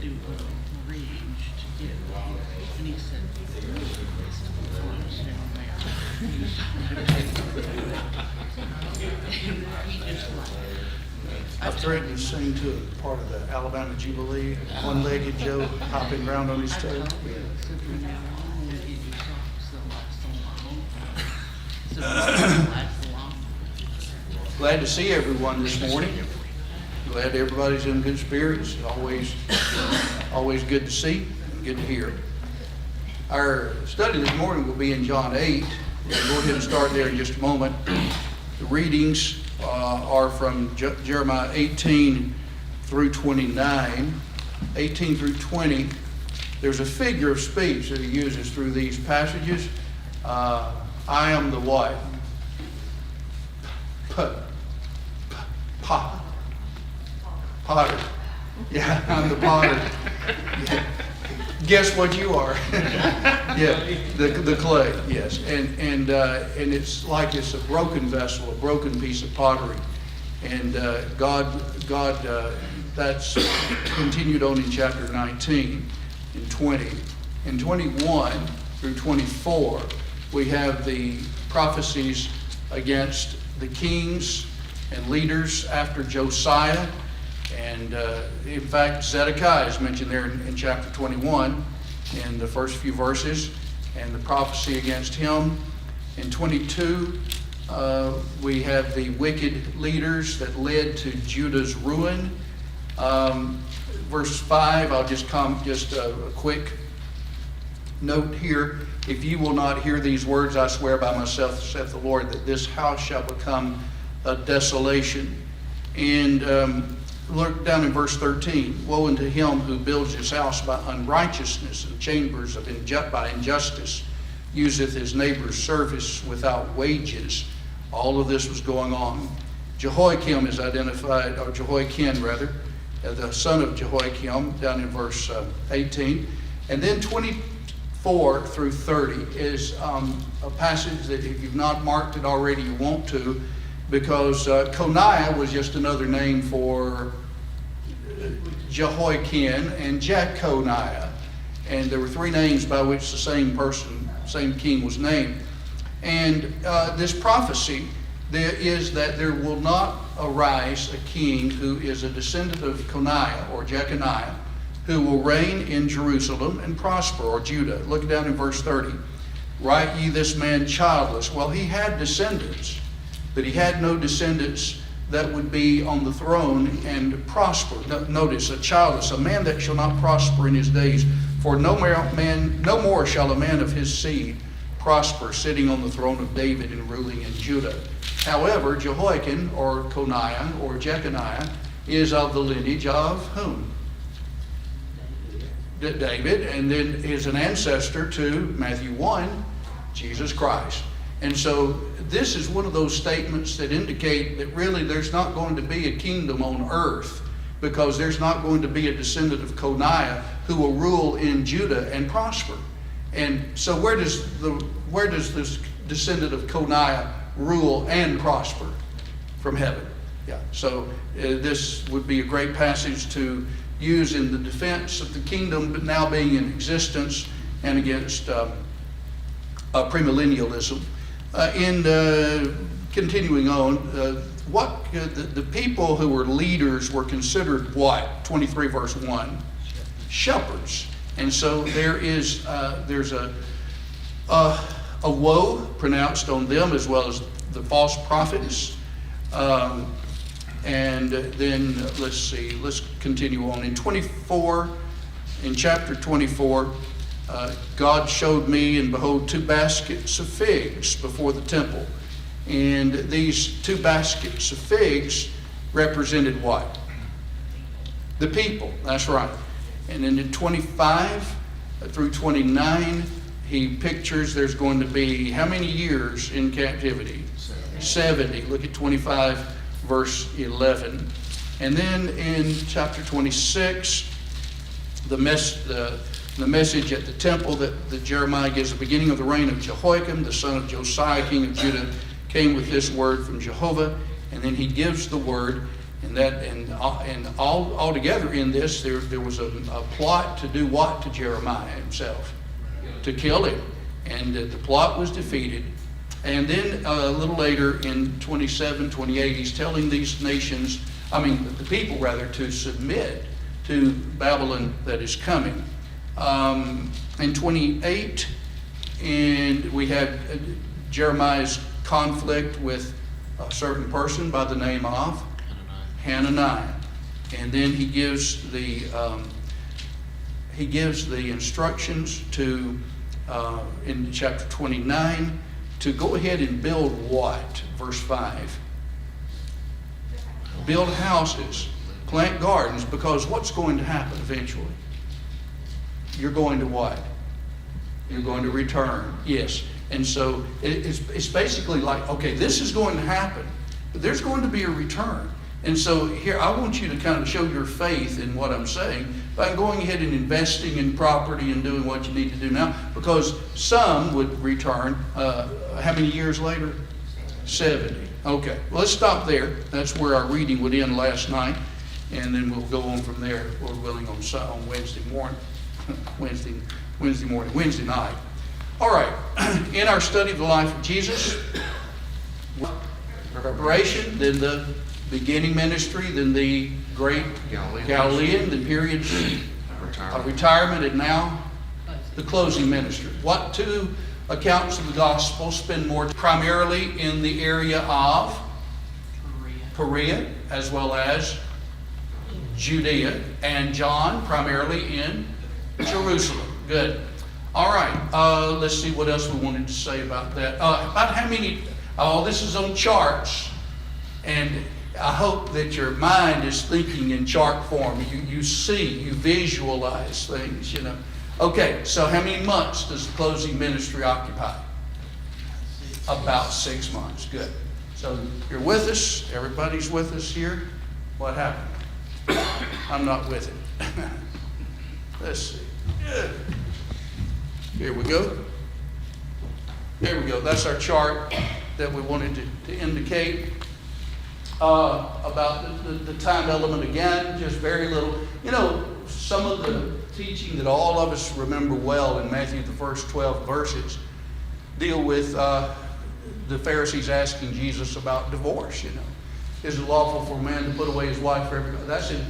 to arrange to get, and he said, I threatened to sing to a part of the Alabama Jubilee, one-legged Joe hopping around on his toe. Glad to see everyone this morning. Glad everybody's in good spirits. Always good to see, good to hear. Our study this morning will be in John 8. We'll go ahead and start there in just a moment. The readings are from Jeremiah 18 through 29. 18 through 20. There's a figure of speech that he uses through these passages. I am the what? Potter. Yeah, I'm the potter. Yeah. Guess what you are? Yeah, the clay. Yes, and it's like it's a broken vessel, a broken piece of pottery, and God, that's continued on in chapter 19, in 20, in 21 through 24. We have the prophecies against the kings and leaders after Josiah. And in fact, Zedekiah is mentioned there in chapter 21 in the first few verses, and the prophecy against him. In 22, we have the wicked leaders that led to Judah's ruin. Verse 5, I'll just a quick note here. If you will not hear these words, I swear by myself, saith the Lord, that this house shall become a desolation. And look down in verse 13. Woe unto him who builds his house by unrighteousness, and chambers by injustice, useth his neighbor's service without wages. All of this was going on. Jehoiakim is identified, or Jehoiakim rather, the son of Jehoiakim, down in verse 18. And then 24 through 30 is a passage that if you've not marked it already, you want to, because Coniah was just another name for Jehoiakim and Jeconiah. And there were three names by which the same king was named. And this prophecy there is that there will not arise a king who is a descendant of Coniah or Jeconiah, who will reign in Jerusalem and prosper, or Judah. Look down in verse 30. Write ye this man childless. Well, he had descendants, but he had no descendants that would be on the throne and prosper. Notice, a childless, a man that shall not prosper in his days. For no more shall a man of his seed prosper, sitting on the throne of David and ruling in Judah. However, Jehoiakim, or Coniah, or Jeconiah, is of the lineage of whom? David, and then is an ancestor to Matthew 1, Jesus Christ. And so this is one of those statements that indicate that really there's not going to be a kingdom on earth, because there's not going to be a descendant of Coniah who will rule in Judah and prosper. And so where does this descendant of Coniah rule and prosper? From heaven. Yeah. So this would be a great passage to use in the defense of the kingdom, but now being in existence, and against premillennialism. Continuing on, the people who were leaders were considered what? 23 verse 1, shepherds. And so there's a woe pronounced on them, as well as the false prophets. And then let's continue on. In chapter 24, God showed me, and behold, 2 baskets of figs before the temple. And these 2 baskets of figs represented what? The people, that's right. And then in 25 through 29, he pictures there's going to be how many years in captivity? 70. Look at 25 verse 11. And then in chapter 26, the message at the temple that Jeremiah gives, the beginning of the reign of Jehoiakim, the son of Josiah, king of Judah, came with this word from Jehovah. And then he gives the word And all together in this, there was a plot to do what to Jeremiah himself? To kill him. And the plot was defeated. And then a little later in 27, 28, he's telling these nations, the people rather, to submit to Babylon that is coming. In 28, and we had Jeremiah's conflict with a certain person by the name of Hananiah. And then he gives the instructions to in chapter 29 to go ahead and build what? Verse 5. Build houses, plant gardens, because what's going to happen eventually? You're going to what? You're going to return. Yes. And so it's basically like, okay, this is going to happen, but there's going to be a return. And so here, I want you to kind of show your faith in what I'm saying by going ahead and investing in property and doing what you need to do now, because some would return, how many years later? 70. Okay, well, let's stop there. That's where our reading would end last night, and then we'll go on from there, Lord willing, on Wednesday morning, Wednesday night. All right, in our study of the life of Jesus, preparation, then the beginning ministry, then the great Galilean, the period of retirement, and now the closing ministry. What two accounts of the gospel spend more primarily in the area of Perea as well as Judea, and John primarily in Jerusalem. Good. All right, let's see what else we wanted to say about that. About how many, this is on charts, and I hope that your mind is thinking in chart form. You see, you visualize things, you know. Okay, so how many months does the closing ministry occupy? About 6 months. Good. So you're with us. Everybody's with us here. What happened? I'm not with it. Let's see. Good. Here we go. There we go. That's our chart that we wanted to indicate. About the time element again, just very little. You know, some of the teaching that all of us remember well in Matthew, the first 12 verses, deal with the Pharisees asking Jesus about divorce, you know. Is it lawful for a man to put away his wife for everybody?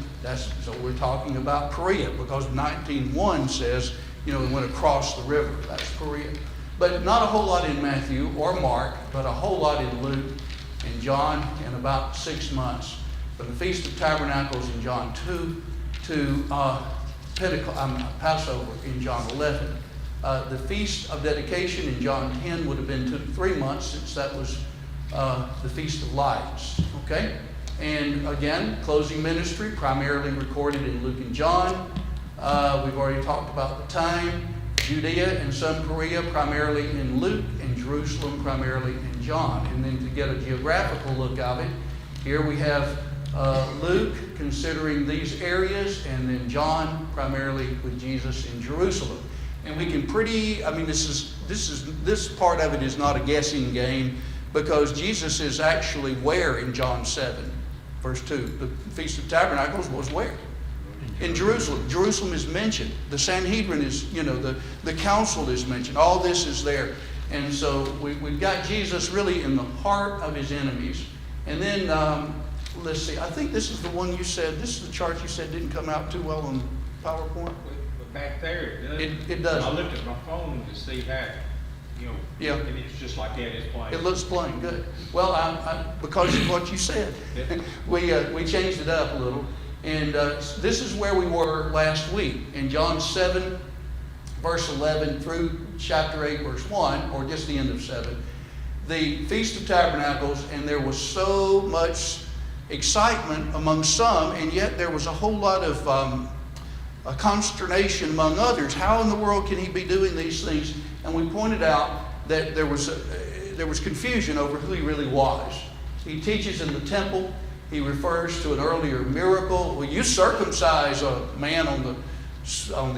So we're talking about Perea, because 19:1 says, you know, we went across the river. That's Perea. But not a whole lot in Matthew or Mark, but a whole lot in Luke and John, in about 6 months. From the Feast of Tabernacles in John 2 to Passover in John 11. The Feast of Dedication in John 10 would have been 2 to 3 months, since that was the Feast of Lights. Okay? And again, closing ministry, primarily recorded in Luke and John. We've already talked about the time. Judea and some Perea, primarily in Luke, and Jerusalem, primarily in John. And then to get a geographical look of it, here we have Luke considering these areas, and then John primarily with Jesus in Jerusalem. And we can this part of it is not a guessing game, because Jesus is actually where in John 7, verse 2? The Feast of Tabernacles was where? In Jerusalem. Jerusalem is mentioned. The Sanhedrin is, you know, the council is mentioned. All this is there. And so we've got Jesus really in the heart of his enemies. And then, let's see, I think this is the one you said, this is the chart you said didn't come out too well on PowerPoint. But back there, it does. I looked at my phone to see that, you know, yeah. And it's just like that, it's plain. It looks plain, good. Well, because of what you said, we changed it up a little. And this is where we were last week, in John 7, verse 11 through chapter 8, verse 1, or just the end of 7. The Feast of Tabernacles, and there was so much excitement among some, and yet there was a whole lot of a consternation among others. How in the world can he be doing these things? And we pointed out that there was confusion over who he really was. He teaches in the temple. He refers to an earlier miracle. Well, you circumcise a man on the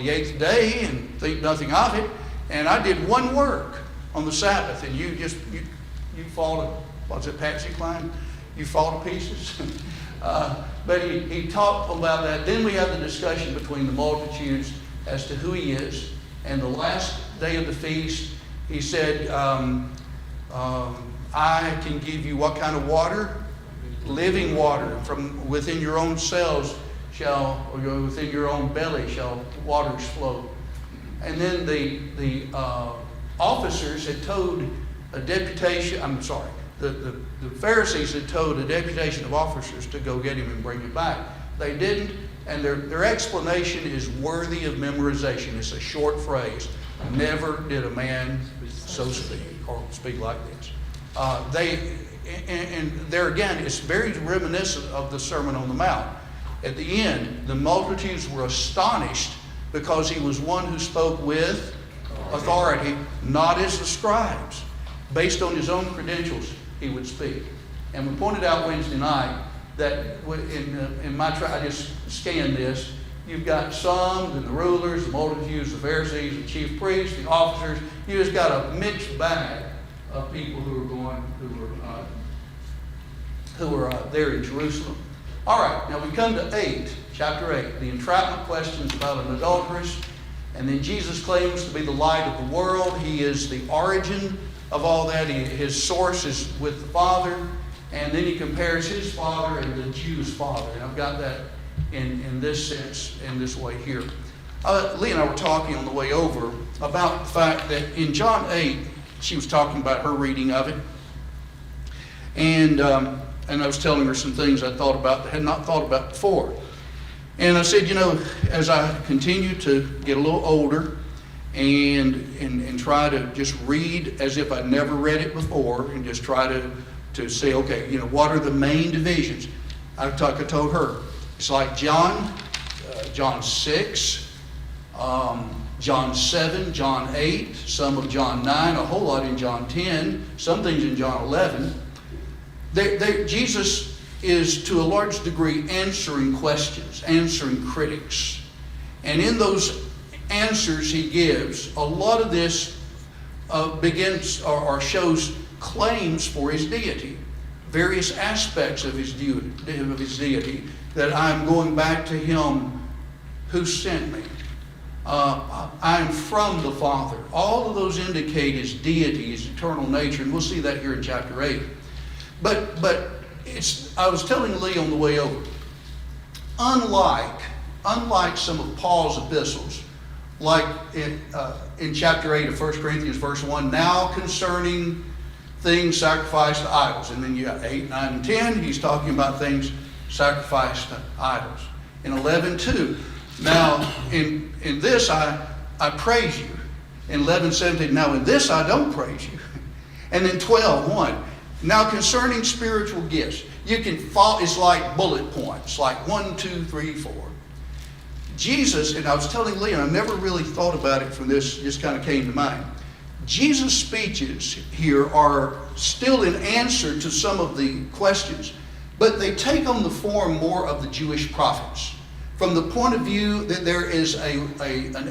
8th day and think nothing of it. And I did one work on the Sabbath, and you fall to, what's it, Patsy Cline? you fall to pieces. But he talked about that. Then we have the discussion between the multitudes as to who he is. And the last day of the feast, he said, I can give you what kind of water? Living water. From within your own cells or within your own belly shall waters flow. And then the officers had told a deputation, the Pharisees had told a deputation of officers to go get him and bring him back. They didn't, and their explanation is worthy of memorization. It's a short phrase. Never did a man so speak, or speak like this. And there again, it's very reminiscent of the Sermon on the Mount. At the end, the multitudes were astonished because he was one who spoke with authority, not as the scribes. Based on his own credentials, he would speak. And we pointed out Wednesday night that in my trial, I just scanned this. You've got some, and the rulers, the multitudes, the Pharisees, the chief priests, the officers. You just got a mixed bag of people who were there in Jerusalem. All right, now we come to chapter 8, the entrapment questions about an adulteress. And then Jesus claims to be the light of the world. He is the origin of all that. His source is with the Father. And then he compares his Father and the Jews' Father. And I've got that in this sense, in this way here. Lee and I were talking on the way over about the fact that in John 8, she was talking about her reading of it. And I was telling her some things I thought about that I had not thought about before. And I said, as I continue to get a little older and try to just read as if I never read it before and just try to say, okay, what are the main divisions? I told her, it's like John 6, John 7, John 8, some of John 9, a whole lot in John 10, some things in John 11. Jesus is to a large degree answering questions, answering critics. And in those answers he gives, a lot of this begins or shows claims for his deity, various aspects of his deity, that I'm going back to him who sent me. I'm from the Father. All of those indicate his deity, his eternal nature, and we'll see that here in chapter 8. But I was telling Lee on the way over, unlike some of Paul's epistles, like in chapter 8 of 1 Corinthians verse 1, now concerning things sacrificed to idols. And then you got 8, 9, and 10, he's talking about things sacrificed to idols. In 11:2, now in this I praise you. In 11:17, now in this I don't praise you. And then 12:1, now concerning spiritual gifts, you can follow, it's like bullet points, like 1, 2, 3, 4. Jesus, and I was telling Lee, and I never really thought about it from this, just kind of came to mind. Jesus' speeches here are still in answer to some of the questions, but they take on the form more of the Jewish prophets. From the point of view that there is an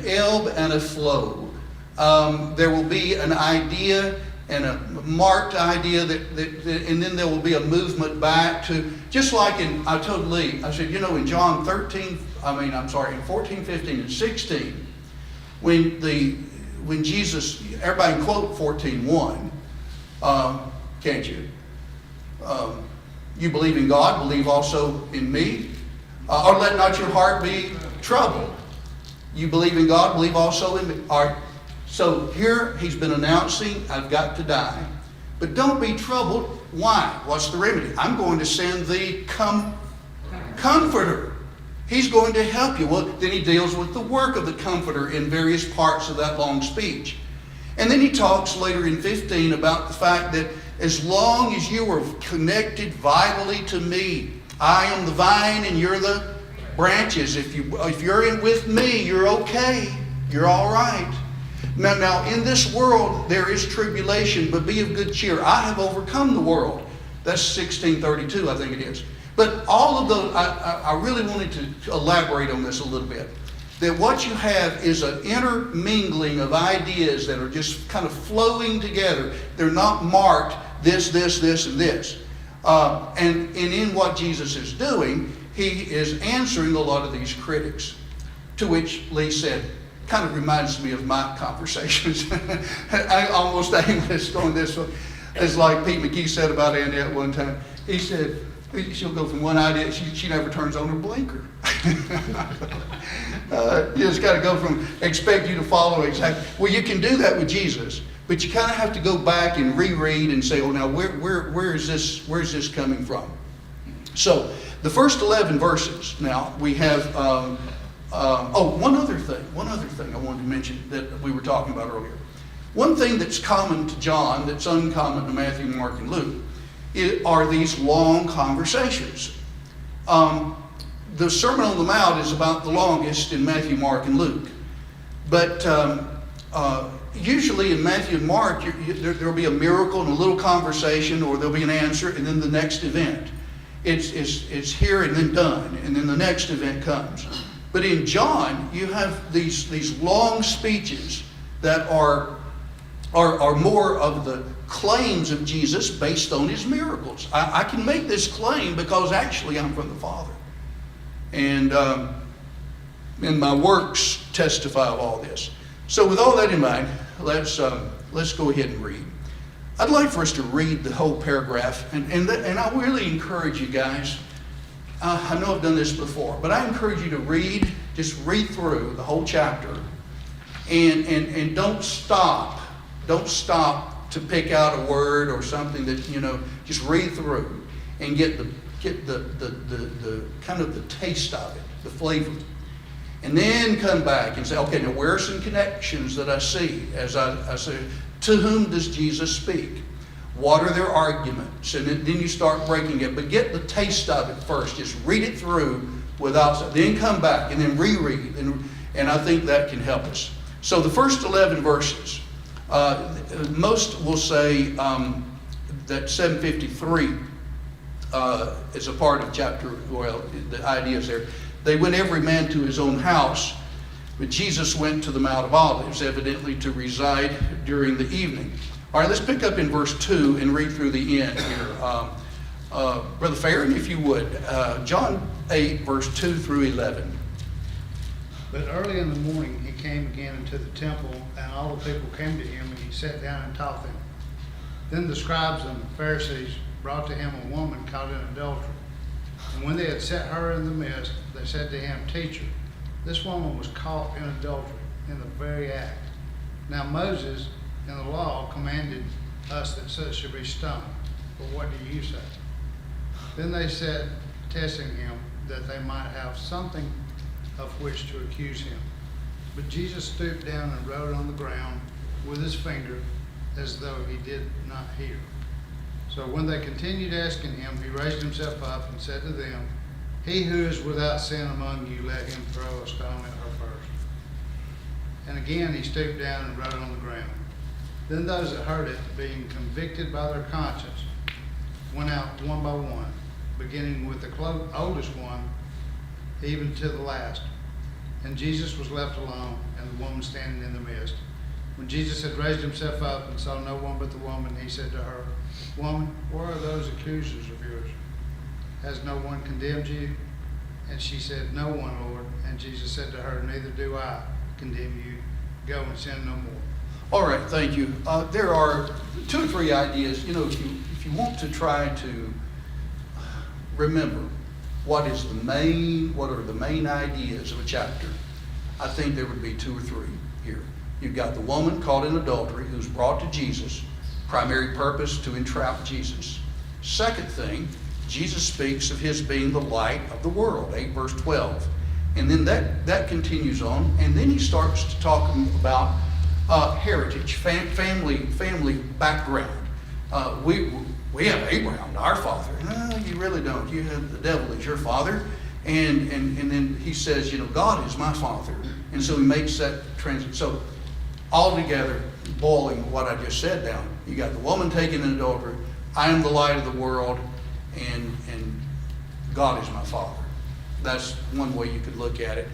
ebb and a flow. There will be an idea and a marked idea and then there will be a movement back to, just like I told Lee, I said, in John 14, 15, and 16, when Jesus, everybody can quote 14:1, can't you? You believe in God, believe also in me. Or let not your heart be troubled. You believe in God, believe also in me. All right. So here he's been announcing, I've got to die. But don't be troubled. Why? What's the remedy? I'm going to send the Comforter. He's going to help you. Well, then he deals with the work of the Comforter in various parts of that long speech. And then he talks later in 15 about the fact that as long as you are connected vitally to me, I am the vine and you're the branches. If you're in with me, you're okay. You're all right. Now, in this world, there is tribulation, but be of good cheer. I have overcome the world. That's 16:32, I think it is. But all of those, I really wanted to elaborate on this a little bit. That what you have is an intermingling of ideas that are just kind of flowing together. They're not marked this, and this. And in what Jesus is doing, he is answering a lot of these critics. To which Lee said, kind of reminds me of my conversations. I almost aimless going this way. It's like Pete McGee said about Annette one time. He said, she'll go from one idea, she never turns on her blinker. You just got to go from expect you to follow exactly. Well, you can do that with Jesus, but you kind of have to go back and reread and say, oh, now where is this coming from? So the first 11 verses. Now we have. One other thing I wanted to mention that we were talking about earlier. One thing that's common to John, that's uncommon to Matthew, Mark, and Luke, are these long conversations. The Sermon on the Mount is about the longest in Matthew, Mark, and Luke. But usually in Matthew and Mark, there'll be a miracle and a little conversation, or there'll be an answer, and then the next event. It's here and then done, and then the next event comes. But in John, you have these long speeches that are more of the claims of Jesus based on his miracles. I can make this claim because actually I'm from the Father. And my works testify of all this. So with all that in mind, let's go ahead and read. I'd like for us to read the whole paragraph. And I really encourage you guys. I know I've done this before, but I encourage you to just read through the whole chapter, and don't stop. Don't stop to pick out a word or something that, just read through and get the kind of the taste of it, the flavor. And then come back and say, okay, now where are some connections that I see as I say, to whom does Jesus speak? What are their arguments? And then you start breaking it. But get the taste of it first. Just read it through then come back and then reread. And I think that can help us. So the first 11 verses, most will say that 753 is a part of chapter, the idea is there. They went every man to his own house, but Jesus went to the Mount of Olives, evidently to reside during the evening. All right, let's pick up in verse 2 and read through the end here. Brother Farron, if you would. John 8, verse 2 through 11. But early in the morning he came again into the temple, and all the people came to him, and he sat down and taught them. Then the scribes and the Pharisees brought to him a woman caught in adultery. And when they had set her in the midst, they said to him, Teacher, this woman was caught in adultery in the very act. Now Moses in the law commanded us that such should be stoned. But what do you say? Then they said, testing him, that they might have something of which to accuse him. But Jesus stooped down and wrote on the ground with his finger, as though he did not hear. So when they continued asking him, he raised himself up and said to them, He who is without sin among you, let him throw a stone at her first. And again he stooped down and wrote on the ground. Then those that heard it, being convicted by their conscience, went out one by one, beginning with the oldest one, even to the last. And Jesus was left alone, and the woman standing in the midst. When Jesus had raised himself up and saw no one but the woman, he said to her, Woman, where are those accusers of yours? Has no one condemned you? And she said, No one, Lord. And Jesus said to her, Neither do I condemn you. Go and sin no more. All right, thank you. There are 2 or 3 ideas. If you want to try to remember what are the main ideas of a chapter, I think there would be 2 or 3 here. You've got the woman caught in adultery who's brought to Jesus, primary purpose to entrap Jesus. Second thing, Jesus speaks of his being the light of the world, 8 verse 12. And then that continues on, and then he starts to talk about heritage, family background. We have Abraham, our father. No, you really don't. You have the devil as your father. And then he says, God is my father. And so he makes that transition. So altogether, boiling what I just said down, you got the woman taken in adultery, I am the light of the world, and God is my father. That's one way you could look at it.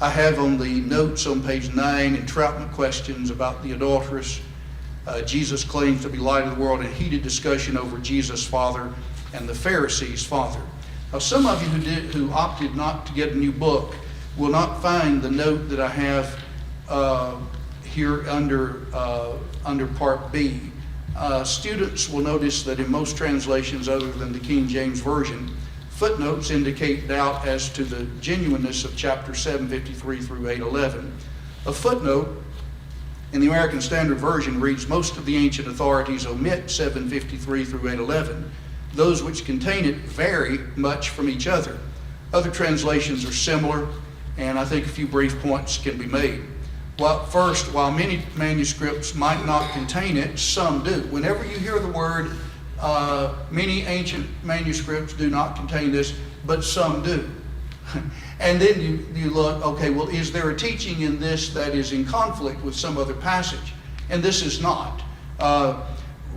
I have on the notes on page 9 entrapment questions about the adulteress. Jesus claims to be light of the world, and heated discussion over Jesus' father. and the Pharisees' father. Now, some of you who opted not to get a new book will not find the note that I have here under Part B. Students will notice that in most translations other than the King James Version, footnotes indicate doubt as to the genuineness of chapter 753 through 811. A footnote in the American Standard Version reads, most of the ancient authorities omit 753 through 811. Those which contain it vary much from each other. Other translations are similar, and I think a few brief points can be made. Well, first, while many manuscripts might not contain it, some do. Whenever you hear the word, many ancient manuscripts do not contain this, but some do. And then you look, okay, well, is there a teaching in this that is in conflict with some other passage? And this is not.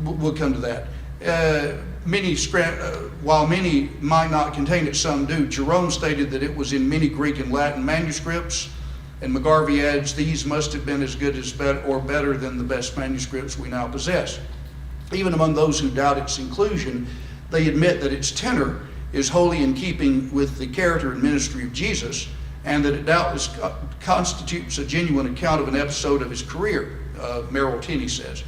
We'll come to that. While many might not contain it, some do. Jerome stated that it was in many Greek and Latin manuscripts, and McGarvey adds, these must have been as good as or better than the best manuscripts we now possess. Even among those who doubt its inclusion, they admit that its tenor is wholly in keeping with the character and ministry of Jesus, and that it doubtless constitutes a genuine account of an episode of his career, Merrill Tenney says.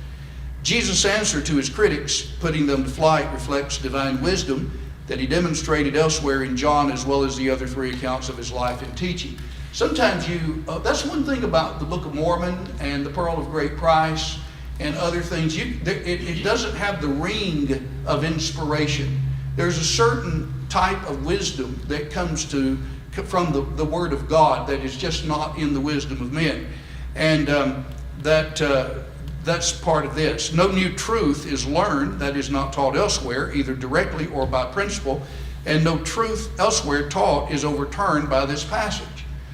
Jesus' answer to his critics, putting them to flight, reflects divine wisdom that he demonstrated elsewhere in John as well as the other three accounts of his life and teaching. Sometimes that's one thing about the Book of Mormon and the Pearl of Great Price and other things. It doesn't have the ring of inspiration. There's a certain type of wisdom that comes from the Word of God that is just not in the wisdom of men. And that's part of this. No new truth is learned that is not taught elsewhere, either directly or by principle, and no truth elsewhere taught is overturned by this passage.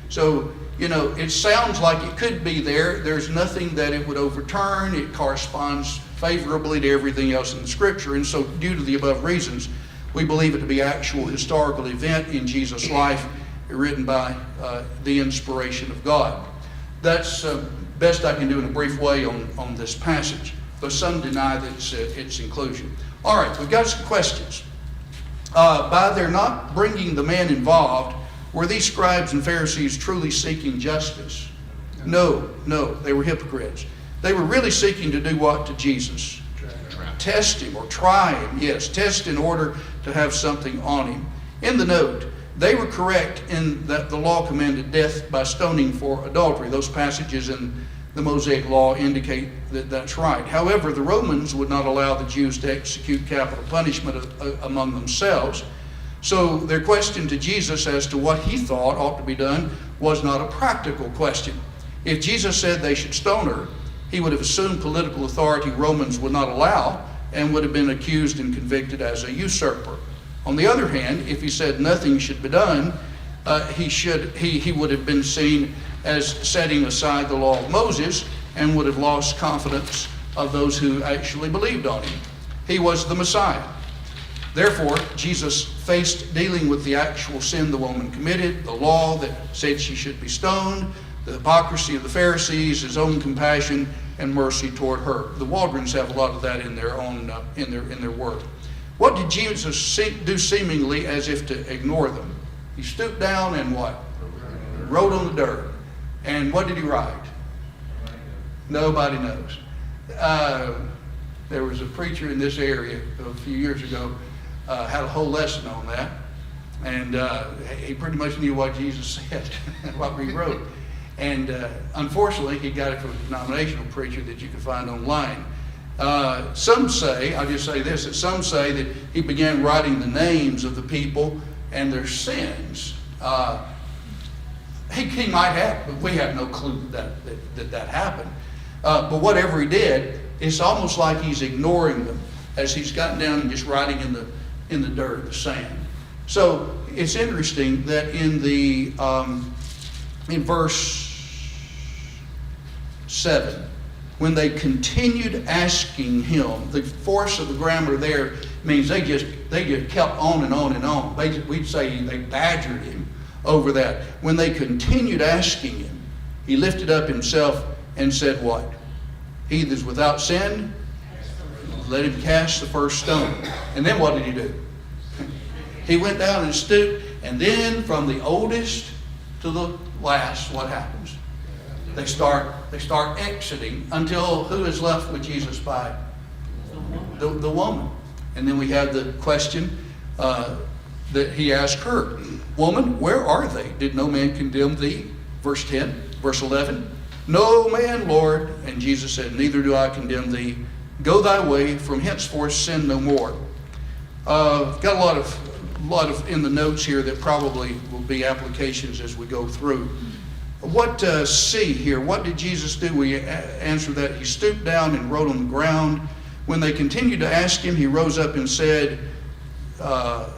So, it sounds like it could be there. There's nothing that it would overturn. It corresponds favorably to everything else in the Scripture. And so, due to the above reasons, we believe it to be actual historical event in Jesus' life, written by the inspiration of God. That's best I can do in a brief way on this passage, though some deny that its inclusion. All right, we've got some questions. By their not bringing the man involved, were these scribes and Pharisees truly seeking justice? No, they were hypocrites. They were really seeking to do what to Jesus? Test him or try him. Yes, test in order to have something on him. In the note, they were correct in that the law commanded death by stoning for adultery. Those passages in the Mosaic Law indicate that that's right. However, the Romans would not allow the Jews to execute capital punishment among themselves. So their question to Jesus as to what he thought ought to be done was not a practical question. If Jesus said they should stone her, he would have assumed political authority Romans would not allow and would have been accused and convicted as a usurper. On the other hand, if he said nothing should be done, he would have been seen as setting aside the law of Moses and would have lost confidence of those who actually believed on him. He was the Messiah. Therefore, Jesus faced dealing with the actual sin the woman committed, the law that said she should be stoned, the hypocrisy of the Pharisees, his own compassion and mercy toward her. The Waldrons have a lot of that in their own in their work. What did Jesus do seemingly as if to ignore them? He stooped down and what? Wrote on the dirt. And what did he write? Nobody knows. There was a preacher in this area a few years ago, had a whole lesson on that. And he pretty much knew what Jesus said, what he wrote. And unfortunately, he got it from a denominational preacher that you can find online. Some say, I'll just say this, that some say that he began writing the names of the people and their sins. He might have, but we have no clue that happened. But whatever he did, it's almost like he's ignoring them as he's gotten down and just writing in the dirt, the sand. So it's interesting that in verse 7, when they continued asking him, the force of the grammar there means they just kept on and on and on. We'd say they badgered him over that. When they continued asking him, he lifted up himself and said what? He that is without sin, let him cast the first stone. And then what did he do? He went down and stooped, and then from the oldest to the last, what happens? They start exiting until who is left with Jesus by? The woman. And then we have the question that he asked her, woman, where are they? Did no man condemn thee? Verse 10, verse 11. No man, Lord. And Jesus said, neither do I condemn thee. Go thy way, from henceforth sin no more. Got a lot of in the notes here that probably will be applications as we go through. What C here? What did Jesus do? We answer that. He stooped down and wrote on the ground. When they continued to ask him, he rose up and said,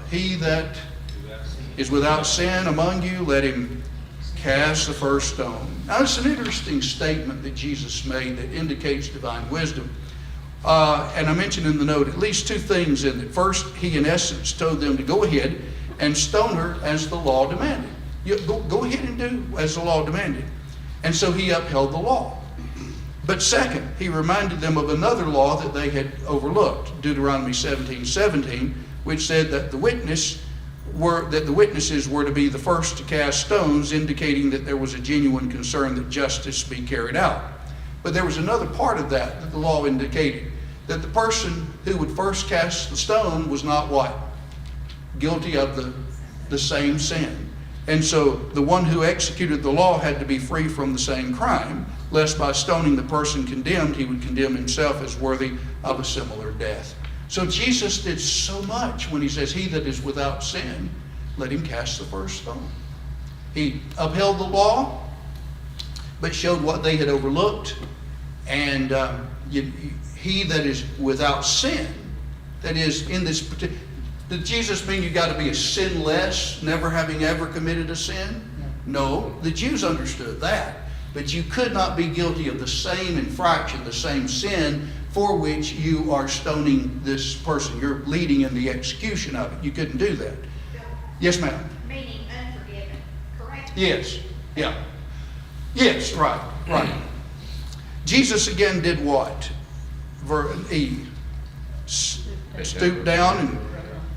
he that is without sin among you, let him cast the first stone. Now, it's an interesting statement that Jesus made that indicates divine wisdom. And I mentioned in the note at least two things in it. First, he in essence told them to go ahead and stone her as the law demanded. Go ahead and do as the law demanded. And so he upheld the law. But second, he reminded them of another law that they had overlooked, Deuteronomy 17:17, which said that the witnesses were to be the first to cast stones, indicating that there was a genuine concern that justice be carried out. But there was another part of that the law indicated, that the person who would first cast the stone was not what? Guilty of the same sin. And so the one who executed the law had to be free from the same crime, lest by stoning the person condemned, he would condemn himself as worthy of a similar death. So Jesus did so much when he says, he that is without sin, let him cast the first stone. He upheld the law, but showed what they had overlooked. And he that is without sin, that is in this particular... Did Jesus mean you got to be a sinless, never having ever committed a sin? No, the Jews understood that. But you could not be guilty of the same infraction, the same sin for which you are stoning this person. You're leading in the execution of it. You couldn't do that. Yes, ma'am. Meaning unforgiven, correct? Yes. Yeah. Yes, right. Jesus again did what? He stooped down and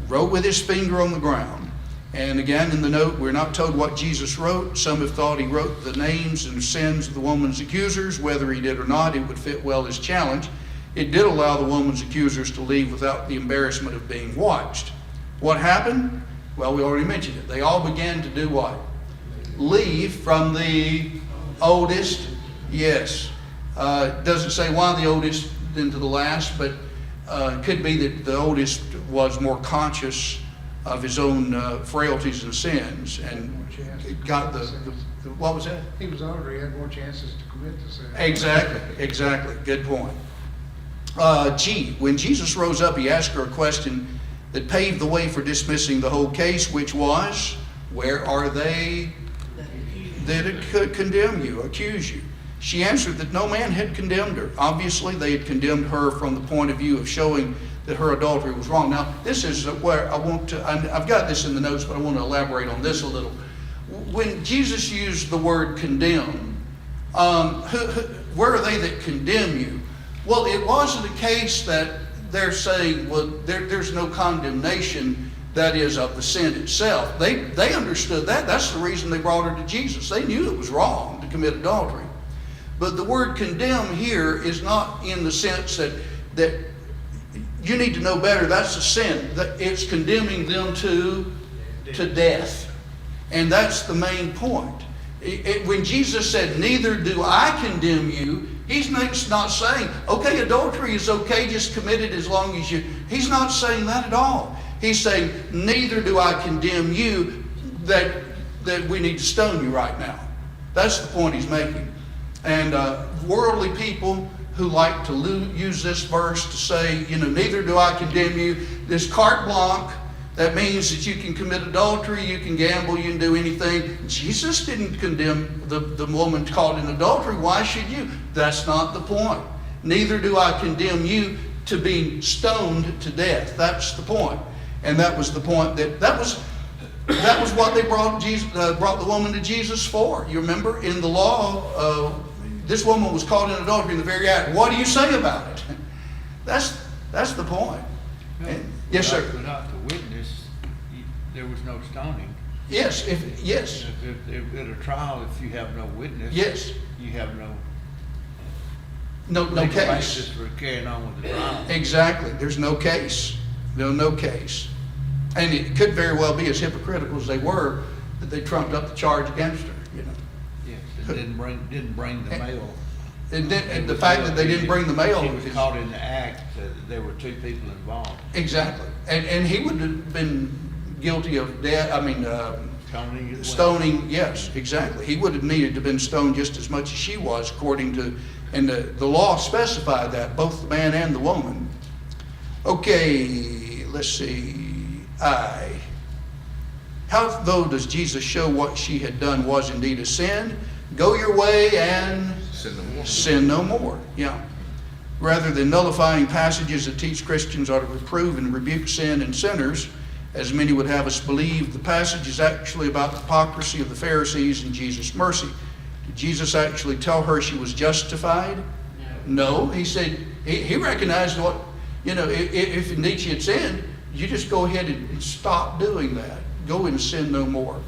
wrote with his finger on the ground. And again, in the note, we're not told what Jesus wrote. Some have thought he wrote the names and sins of the woman's accusers. Whether he did or not, it would fit well his challenge. It did allow the woman's accusers to leave without the embarrassment of being watched. What happened? Well, we already mentioned it. They all began to do what? Leave from the oldest. Yes. Doesn't say why the oldest then to the last, but it could be that the oldest was more conscious of his own frailties and sins, and got the what was that? He was older, he had more chances to commit the sin. Exactly. Good point. When Jesus rose up, he asked her a question that paved the way for dismissing the whole case, which was, where are they that could condemn you, accuse you? She answered that no man had condemned her. Obviously, they had condemned her from the point of view of showing that her adultery was wrong. Now, this is where I want to, I've got this in the notes, but I want to elaborate on this a little. When Jesus used the word condemn, where are they that condemn you? Well, it wasn't a case that they're saying, well, there's no condemnation that is of the sin itself. They understood that. That's the reason they brought her to Jesus. They knew it was wrong to commit adultery. But the word condemn here is not in the sense that you need to know better. That's a sin. That it's condemning them to death. And that's the main point. When Jesus said, neither do I condemn you, he's not saying, okay, adultery is okay, just commit it as long as you... He's not saying that at all. He's saying, neither do I condemn you that we need to stone you right now. That's the point he's making. And worldly people who like to use this verse to say, neither do I condemn you, this carte blanche, that means that you can commit adultery, you can gamble, you can do anything. Jesus didn't condemn the woman caught in adultery. Why should you? That's not the point. Neither do I condemn you to be stoned to death. That's the point. And that was the point that was what they brought the woman to Jesus for. You remember in the law, this woman was caught in adultery in the very act. What do you say about it? That's the point. No, And, yes, sir. Not the witness. there was no stoning. Yes, yes, If at a trial, if you have no witness. yes. You have no. No legal case. basis for carrying on with the trial. Exactly. There's no case. No case. And it could very well be, as hypocritical as they were, that they trumped up the charge against her, you know. Yes, and didn't bring the mail. And the fact that they didn't bring the mail. She was is- caught in the act, that there were two people involved. Exactly. And he would have been guilty of Stoning as well. stoning, yes, exactly. He would have needed to have been stoned just as much as she was, according to, and the law specified that, both the man and the woman. Okay, let's see. How though does Jesus show what she had done was indeed a sin? Go your way and sin no more. Yeah. Rather than nullifying passages that teach Christians are to reprove and rebuke sin and sinners, as many would have us believe, the passage is actually about the hypocrisy of the Pharisees and Jesus' mercy. Did Jesus actually tell her she was justified? No. He said, he recognized what, if indeed she had sinned, you just go ahead and stop doing that. Go and sin no more.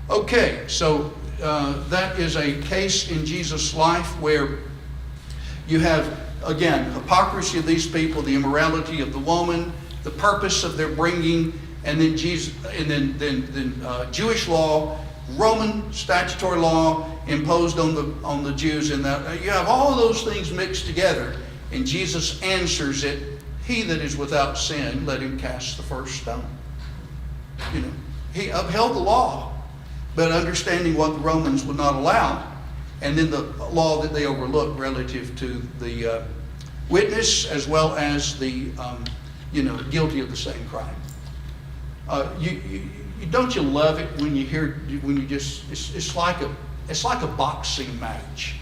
Okay, so that is a case in Jesus' life where you have, again, hypocrisy of these people, the immorality of the woman, the purpose of their bringing, and then Jesus, and then Jewish law, Roman statutory law imposed on the Jews, and that you have all of those things mixed together, and Jesus answers it. He that is without sin, let him cast the first stone. He upheld the law, but understanding what the Romans would not allow, and then the law that they overlooked relative to the witness as well as the guilty of the same crime. Don't you love it when it's like a boxing match,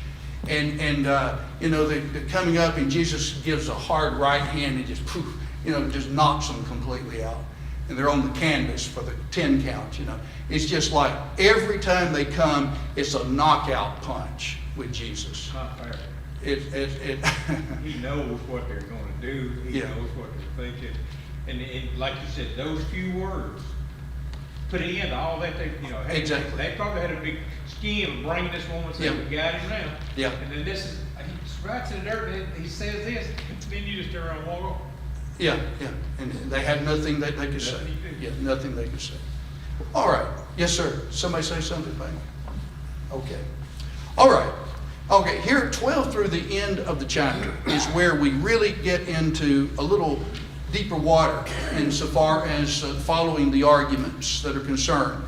and they're coming up and Jesus gives a hard right hand and just poof, just knocks them completely out, and they're on the canvas for the 10 count. It's just like every time they come, it's a knockout punch with Jesus. Not fair. He knows what they're going to do. He Yeah. knows what they're thinking. And like you said, those few words put an end to all that. Exactly. They probably had a big scheme of bringing this woman and saying, Yeah. we got him now. Yeah. And then he writes in the dirt and he says this. Then you just turn around and walk off. Yeah, and they had nothing that they could say. Nothing you could. Yeah, nothing they could say. All right. Yes, sir. Somebody say something, babe? Okay. All right. Okay, here at 12 through the end of the chapter is where we really get into a little deeper water insofar as following the arguments that are concerned.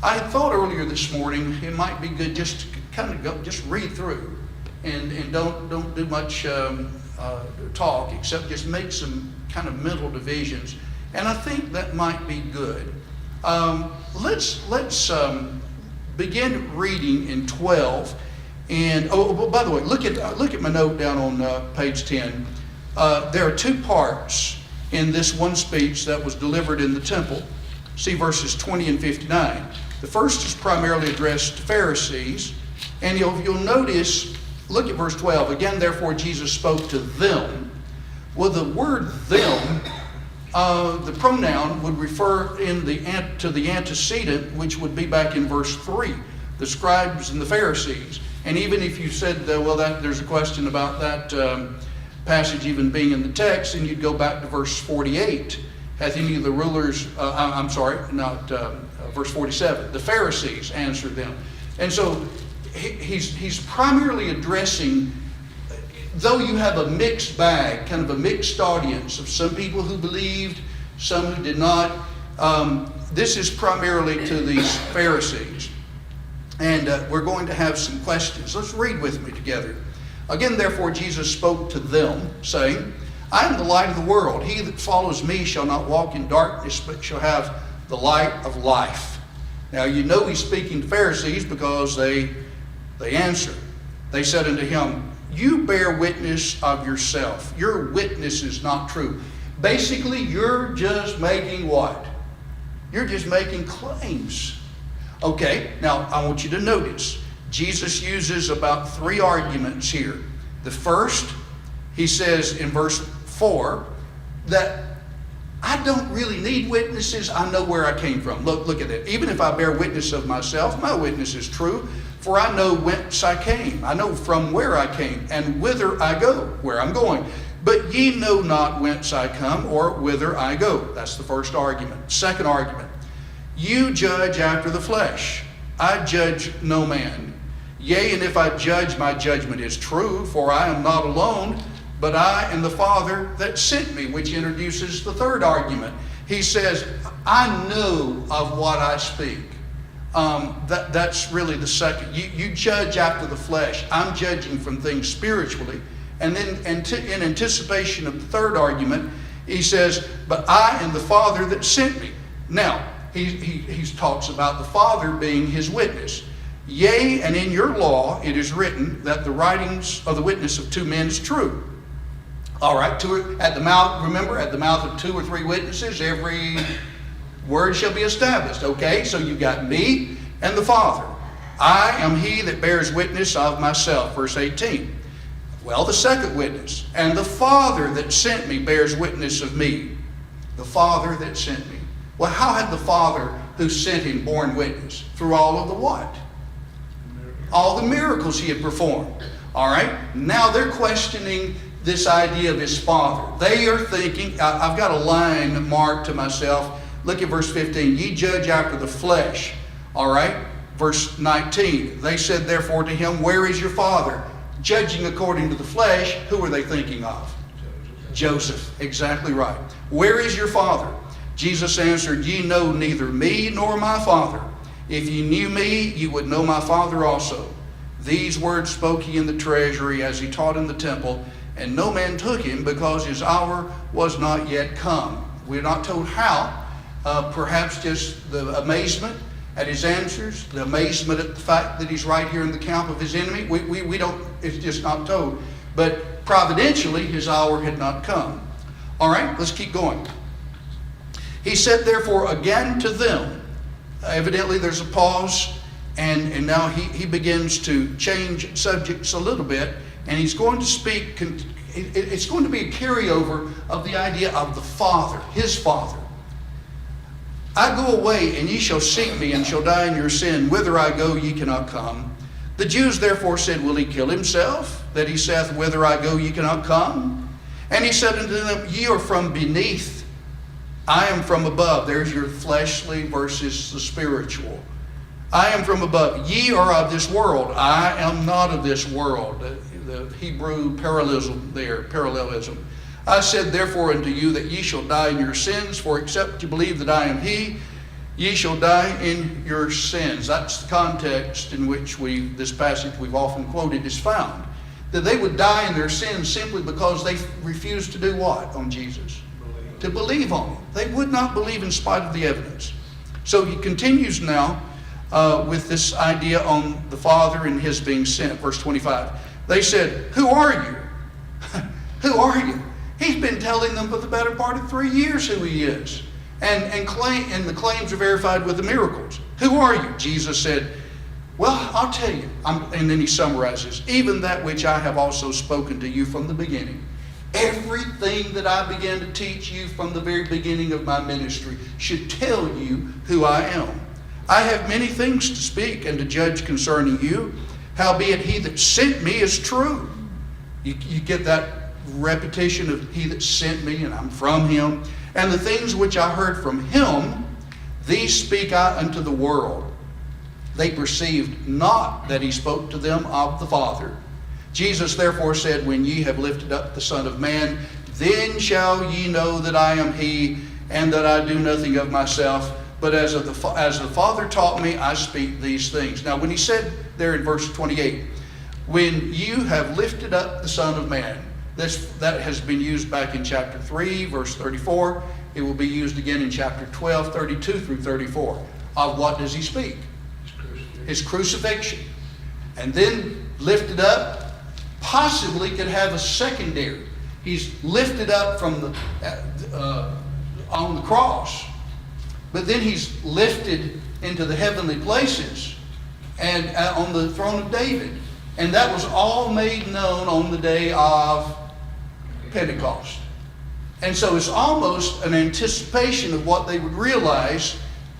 I thought earlier this morning it might be good just to kind of just read through and don't do much talk, except just make some kind of mental divisions. And I think that might be good. Let's begin reading in 12. And by the way, look at my note down on page 10. There are two parts in this one speech that was delivered in the temple. See verses 20 and 59. The first is primarily addressed to Pharisees, and you'll notice. Look at verse 12. Again, therefore, Jesus spoke to them. Well, the word them, the pronoun would refer to the antecedent, which would be back in verse 3, the scribes and the Pharisees. And even if you said, there's a question about that passage even being in the text, and you'd go back to verse 48. Hath any of the rulers, verse 47, the Pharisees answered them. And so he's primarily addressing, though you have a mixed bag, kind of a mixed audience of some people who believed, some who did not, this is primarily to these Pharisees. And we're going to have some questions. Let's read with me together. Again, therefore, Jesus spoke to them, saying, I am the light of the world. He that follows me shall not walk in darkness, but shall have the light of life. Now, he's speaking to Pharisees because they answered. They said unto him, you bear witness of yourself. Your witness is not true. Basically, you're just making what? You're just making claims. Okay, now I want you to notice, Jesus uses about 3 arguments here. The first, he says in verse 4, that I don't really need witnesses. I know where I came from. Look at it. Even if I bear witness of myself, my witness is true. For I know whence I came. I know from where I came and whither I go, where I'm going. But ye know not whence I come or whither I go. That's the first argument. Second argument. You judge after the flesh. I judge no man. Yea, and if I judge, my judgment is true, for I am not alone, but I and the Father that sent me, which introduces the third argument. He says, I know of what I speak. That's really the second. You judge after the flesh. I'm judging from things spiritually. And then in anticipation of the third argument, he says, but I and the Father that sent me. Now, he talks about the Father being his witness. Yea, and in your law it is written that the writings of the witness of two men is true. All right, at the mouth of 2 or 3 witnesses, every word shall be established. Okay, so you've got me and the Father. I am he that bears witness of myself, verse 18. Well, the second witness, and the Father that sent me bears witness of me. The Father that sent me. Well, how had the Father who sent him borne witness? Through all of the what? All the miracles he had performed. All right, now they're questioning this idea of his Father. They are thinking, I've got a line marked to myself. Look at verse 15. Ye judge after the flesh. All right, verse 19. They said therefore to him, where is your Father? Judging according to the flesh, who are they thinking of? Joseph. Exactly right. Where is your Father? Jesus answered, ye know neither me nor my Father. If ye knew me, you would know my Father also. These words spoke he in the treasury as he taught in the temple, and no man took him because his hour was not yet come. We're not told how. Perhaps just the amazement at his answers, the amazement at the fact that he's right here in the camp of his enemy. We don't, it's just not told. But providentially, his hour had not come. All right, let's keep going. He said therefore again to them. Evidently there's a pause, and now he begins to change subjects a little bit, and he's going to speak, it's going to be a carryover of the idea of the Father, his Father. I go away, and ye shall seek me, and shall die in your sin. Whither I go, ye cannot come. The Jews therefore said, will he kill himself, that he saith, whither I go, ye cannot come? And he said unto them, ye are from beneath, I am from above. There's your fleshly versus the spiritual. I am from above. Ye are of this world. I am not of this world. The Hebrew parallelism. I said therefore unto you that ye shall die in your sins, for except you believe that I am he, ye shall die in your sins. That's the context in which this passage we've often quoted is found. That they would die in their sins simply because they refused to do what on Jesus? To believe on him. They would not believe in spite of the evidence. So he continues now with this idea on the Father and his being sent. Verse 25. They said, who are you? Who are you? He's been telling them for the better part of 3 years who he is. And the claims are verified with the miracles. Who are you? Jesus said, well, I'll tell you. And then he summarizes, even that which I have also spoken to you from the beginning. Everything that I began to teach you from the very beginning of my ministry should tell you who I am. I have many things to speak and to judge concerning you. Howbeit he that sent me is true. You get that repetition of he that sent me and I'm from him. And the things which I heard from him, these speak I unto the world. They perceived not that he spoke to them of the Father. Jesus therefore said, when ye have lifted up the Son of Man, then shall ye know that I am he, and that I do nothing of myself, but as the Father taught me, I speak these things. Now when he said there in verse 28, when you have lifted up the Son of Man, that has been used back in chapter 3, verse 34. It will be used again in chapter 12, 32 through 34. Of what does he speak? His crucifixion. And then lifted up, possibly could have a secondary. He's lifted up from on the cross, but then he's lifted into the heavenly places and on the throne of David. And that was all made known on the day of Pentecost. And so it's almost an anticipation of what they would realize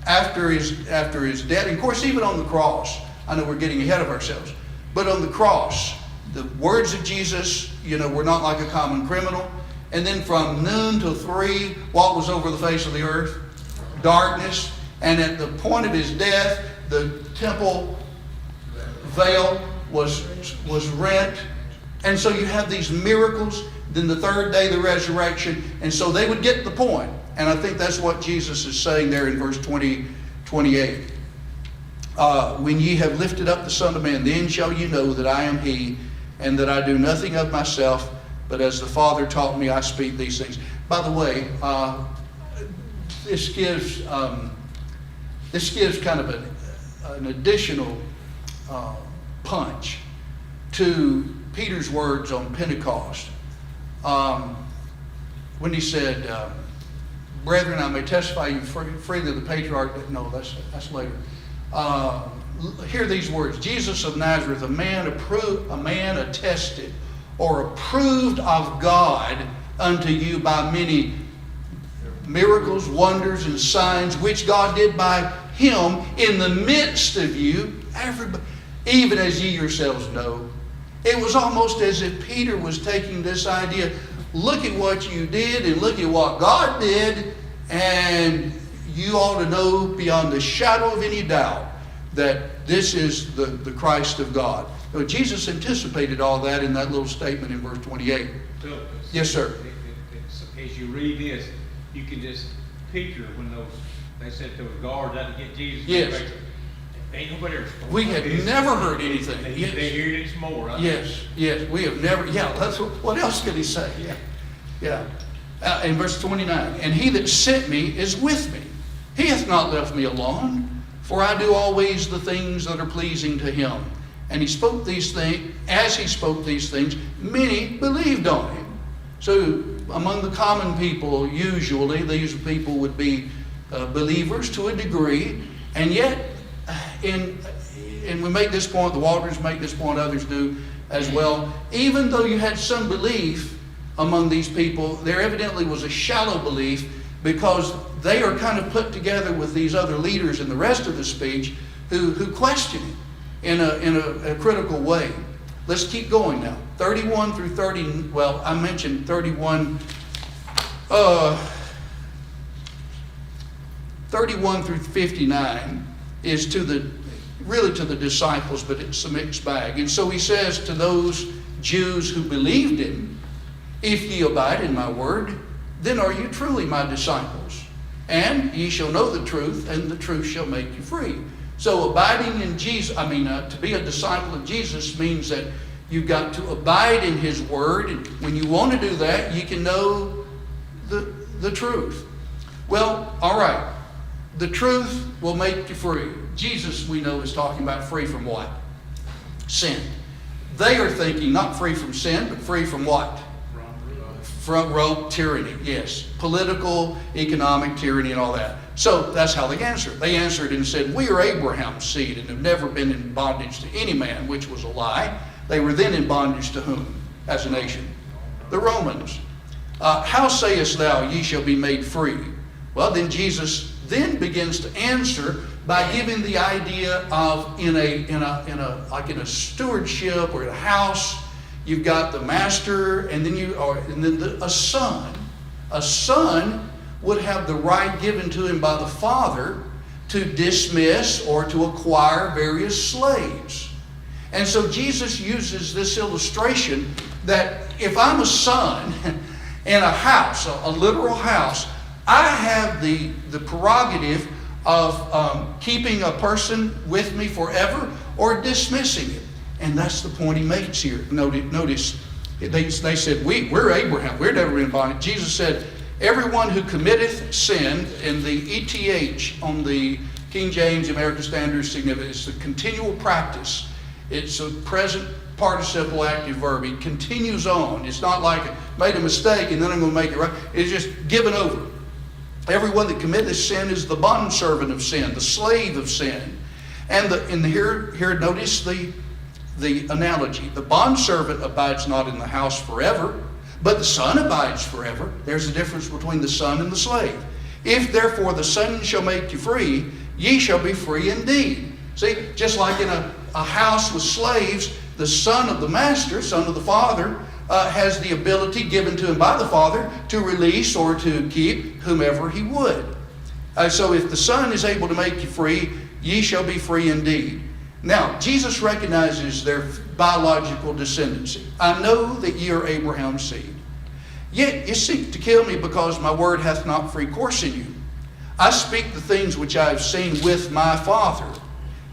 after his death. And of course, even on the cross, I know we're getting ahead of ourselves, but on the cross, the words of Jesus, were not like a common criminal. And then from noon till 3, what was over the face of the earth? Darkness. And at the point of his death, the temple veil was rent. And so you have these miracles. Then the third day, the resurrection. And so they would get the point. And I think that's what Jesus is saying there in verse 28. When ye have lifted up the Son of Man, then shall you know that I am he, and that I do nothing of myself, but as the Father taught me, I speak these things. By the way, this gives kind of an additional punch to Peter's words on Pentecost. When he said, brethren, I may testify you freely of the patriarch. No, that's later. Hear these words. Jesus of Nazareth, a man attested or approved of God unto you by many miracles, wonders, and signs, which God did by him in the midst of you, even as ye yourselves know. It was almost as if Peter was taking this idea, look at what you did and look at what God did, and you ought to know beyond the shadow of any doubt that this is the Christ of God. So Jesus anticipated all that in that little statement in verse 28. Philip, Yes, sir. As you read this, you can just picture when they said those guards out to get Jesus. Yes. Ain't nobody ever spoke We like had this. never heard anything. They Yes. hear it some more. Right? Yes, we have never, that's what else could he say? Yeah. In verse 29, and he that sent me is with me. He hath not left me alone, for I do always the things that are pleasing to him. And he spoke these things, as he spoke these things, many believed on him. So among the common people, usually, these people would be believers to a degree, and yet, and we make this point, the Walters make this point, others do as well, even though you had some belief among these people, there evidently was a shallow belief, because they are kind of put together with these other leaders in the rest of the speech who question it in a critical way. Let's keep going now. 31 through 30, well, I mentioned 31 through 59 is really to the disciples, but it's a mixed bag. And so he says to those Jews who believed him, if ye abide in my word, then are you truly my disciples. And ye shall know the truth, and the truth shall make you free. So abiding in Jesus, to be a disciple of Jesus means that you've got to abide in his word. And when you want to do that, you can know the truth. Well, all right. The truth will make you free. Jesus, we know, is talking about free from what? Sin. They are thinking not free from sin, but free from what? From Rome, tyranny, yes. Political, economic tyranny and all that. So that's how they answered. They answered and said, we are Abraham's seed and have never been in bondage to any man, which was a lie. They were then in bondage to whom as a nation? The Romans. How sayest thou, ye shall be made free? Well, then Jesus then begins to answer by giving the idea of in a stewardship or in a house, you've got the master, and then a son. A son would have the right given to him by the father to dismiss or to acquire various slaves. And so Jesus uses this illustration that if I'm a son in a house, a literal house, I have the prerogative of keeping a person with me forever or dismissing it. And that's the point he makes here. Notice, they said, we're Abraham. We're never in bondage. Jesus said, everyone who committeth sin, and the ETH on the King James American Standard is significant. It's a continual practice. It's a present participle active verb. It continues on. It's not like I made a mistake and then I'm going to make it right. It's just given over. Everyone that committeth sin is the bondservant of sin, the slave of sin. And here notice the analogy. The bondservant abides not in the house forever, But the Son abides forever. There's a difference between the son and the slave. If therefore the Son shall make you free, ye shall be free indeed. See, just like in a house with slaves, the son of the master, son of the father, has the ability given to him by the Father to release or to keep whomever he would. So if the Son is able to make you free, ye shall be free indeed. Now, Jesus recognizes their biological descendancy. I know that ye are Abraham's seed. Yet ye seek to kill me, because my word hath not free course in you. I speak the things which I have seen with my Father,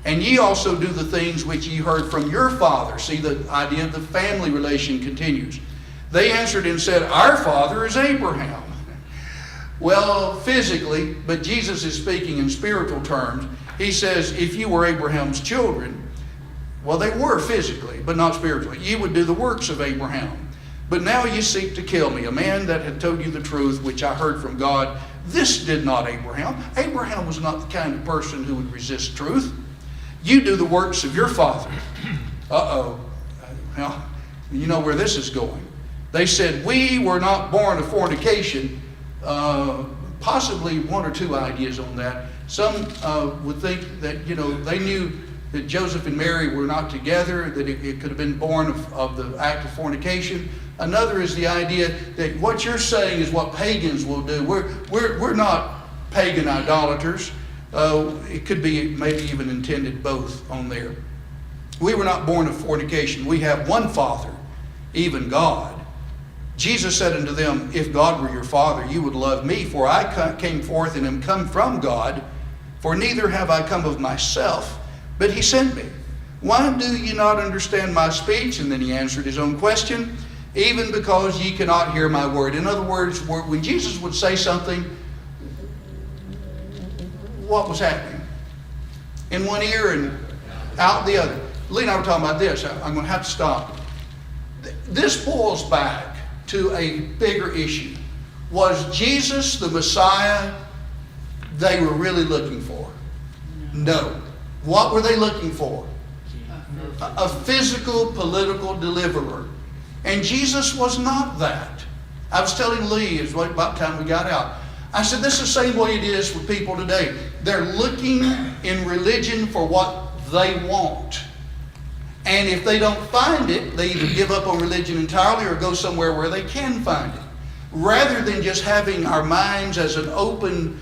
and ye also do the things which ye heard from your father. See, the idea of the family relation continues. They answered and said, our father is Abraham. Well, physically, but Jesus is speaking in spiritual terms. He says, if you were Abraham's children, well, they were physically, but not spiritually. You would do the works of Abraham. But now you seek to kill me, a man that had told you the truth, which I heard from God. This did not Abraham. Abraham was not the kind of person who would resist truth. You do the works of your father. Uh-oh. Well, you know where this is going. They said, we were not born of fornication. Possibly one or two ideas on that. Some would think that, they knew that Joseph and Mary were not together, that it could have been born of the act of fornication. Another is the idea that what you're saying is what pagans will do. We're not pagan idolaters. It could be maybe even intended both on there. We were not born of fornication. We have one Father, even God. Jesus said unto them, if God were your Father, you would love me, for I came forth and am come from God, for neither have I come of myself, but he sent me. Why do ye not understand my speech? And then he answered his own question, even because ye cannot hear my word. In other words, when Jesus would say something, what was happening? In one ear and out the other. Lee and I were talking about this. I'm going to have to stop. This boils back to a bigger issue. Was Jesus the Messiah they were really looking for? No. What were they looking for? A physical, political deliverer. And Jesus was not that. I was telling Lee, it was about time we got out. I said, this is the same way it is for people today. They're looking in religion for what they want. And if they don't find it, they either give up on religion entirely or go somewhere where they can find it. Rather than just having our minds as an open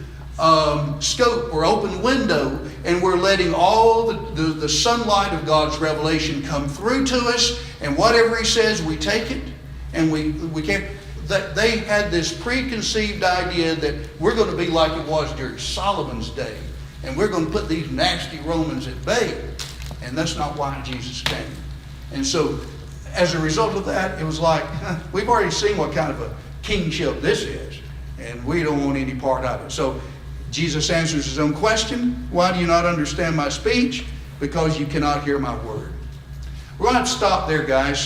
scope or open window, and we're letting all the sunlight of God's revelation come through to us, and whatever he says, we take it, and we can't. That they had this preconceived idea that we're going to be like it was during Solomon's day, and we're going to put these nasty Romans at bay. And that's not why Jesus came. And so, as a result of that, it was like, we've already seen what kind of a kingship this is, and we don't want any part of it. So, Jesus answers his own question. Why do you not understand my speech? Because you cannot hear my word. We're going to have to stop there, guys.